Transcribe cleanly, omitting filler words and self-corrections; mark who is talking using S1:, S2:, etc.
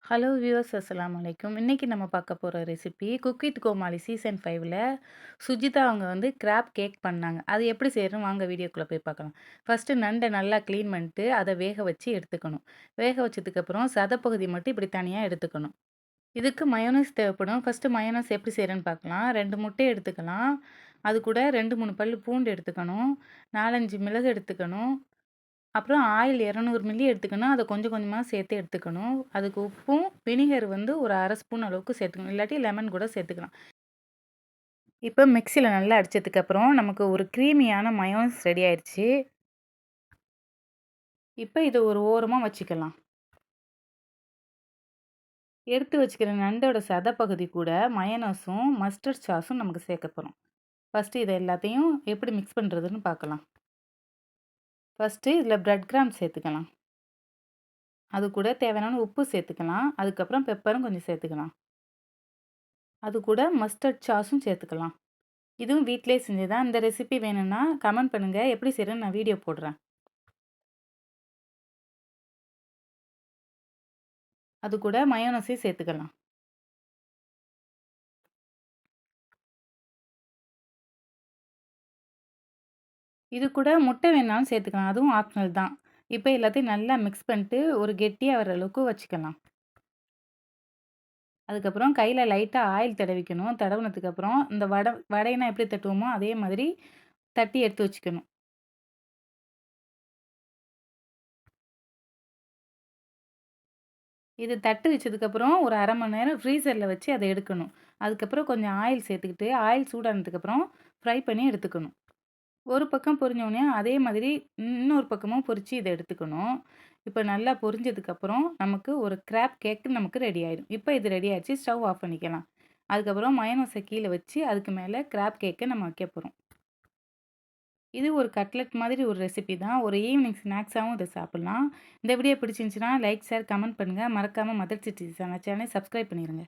S1: Hello viewers அஸ்ஸலாமு அலைக்கும். இன்னைக்கு நம்ம பார்க்க போற recipe cook with Comali season 5ல சுஜிதா அவங்க வந்து கிராப் கேக் பண்ணாங்க. அது எப்படி செய்யறதுன்னு வாங்க வீடியோக்குள்ள போய் பார்க்கலாம். ஃபர்ஸ்ட்டு நண்ட நல்லா கிளீன் பண்ணிட்டு அத வேக வச்சு எடுத்துக்கணும். வேக வச்சதுக்கப்புறம் சதப்பகுதி மட்டும் இப்படி தனியா எடுத்துக்கணும். இதுக்கு மயோனைஸ் தேவைப்படும். ஃபர்ஸ்ட்டு மயோனைஸ் எப்படி செய்றேன்னு பார்க்கலாம். 2 முட்டை எடுத்துக்கலாம். அது கூட 2, 3 பல்லு பூண்டு எடுத்துக்கணும். 4, 5 மிளகு எடுத்துக்கணும். அப்புறம் ஆயில் 200 மில்லி எடுத்துக்கணும். அத கொஞ்சம் கொஞ்சமா சேர்த்து எடுத்துக்கணும். அதுக்கு உப்பும், வினிகர் வந்து ஒரு 1/2 ஸ்பூன் அளவுக்கு சேர்த்துக்கணும். இல்லாட்டி லெமன் கூட சேர்த்துக்கலாம். இப்ப மிக்ஸில நல்லா அடிச்சதுக்கப்புறம், நமக்கு ஒரு கிரீமியான மயோனைஸ் ரெடி ஆயிருச்சு. இப்ப இத ஒரு ஓரமா வச்சுக்கலாம். எடுத்து வச்சுக்கிற நண்டோட சதப்பகுதி கூட மயோனைஸும், மஸ்டர்ட் சாஸும் நமக்கு சேர்க்க போறோம். ஃபர்ஸ்ட்டு இத எல்லாத்தையும் எப்படி மிக்ஸ் பண்றதுன்னு பார்க்கலாம். ஃபர்ஸ்ட்டு இதில பிரெட் கிராம்ப் சேர்த்துக்கலாம். அது கூட தேவையான உப்பு சேர்த்துக்கலாம். அதுக்கப்புறம் பெப்பரும் கொஞ்சம் சேர்த்துக்கலாம். அது கூட மஸ்டர்ட் சாஸும் சேர்த்துக்கலாம். இதுவும் வீட்லயே செஞ்சது தான். இந்த ரெசிபி வேணும்னா கமெண்ட் பண்ணுங்க. எப்படி செய்றேன்னு நான் வீடியோ போடுறேன். அது கூட மயோனைஸையும் சேர்த்துக்கலாம். இது கூட முட்டை வேணாலும் சேர்த்துக்கலாம். அதுவும் ஆப்ஷனல் தான். இப்ப எல்லாத்தையும் நல்லா மிக்ஸ் பண்ணிட்டு ஒரு கெட்டியா வர அளவுக்கு வச்சுக்கலாம். அதுக்கப்புறம் கையில லைட்டா ஆயில் தடவிக்கணும். தடவுனதுக்கப்புறம் இந்த வடைனா எப்படி தட்டுவோமோ, அதே மாதிரி தட்டி எடுத்து வச்சுக்கணும். இது தட்டு வச்சதுக்கப்புறம் ஒரு 1/2 மணி நேரம் ஃப்ரீசர்ல வச்சு அத எடுக்கணும். அதுக்கப்புறம் கொஞ்சம் ஆயில் சேர்த்துக்கிட்டு, ஆயில் சூடானதுக்கப்புறம் ஃப்ரை பண்ணி எடுத்துக்கணும். ஒரு பக்கம் பொரிஞ்சோனே, அதே மாதிரி இன்னொரு பக்கமும் பொரிச்சு இத எடுத்துக்கணும். இப்ப நல்லா பொரிஞ்சதுக்கப்புறம், நமக்கு ஒரு கிராப் கேக் நமக்கு ரெடி ஆயிடும். இப்ப இது ரெடி ஆயிருச்சு. ஸ்டவ் ஆஃப் பண்ணிக்கலாம். அதுக்கப்புறம் மயோனைஸ கீழ வச்சு, அதுக்கு மேல கிராப் கேக்க நம்ம வைக்க போறோம். இது ஒரு கட்லெட் மாதிரி ஒரு ரெசிபி தான். ஒரு ஈவினிங் ஸ்நாக்ஸாவும் இத சாப்பிடலாம். இந்த வீடியோ பிடிச்சிருந்துச்சுன்னா, லைக், ஷேர், கமெண்ட் பண்ணுங்க. மறக்காம மதர் சிட்டி சேனலை சப்ஸ்கிரைப் பண்ணிருங்க.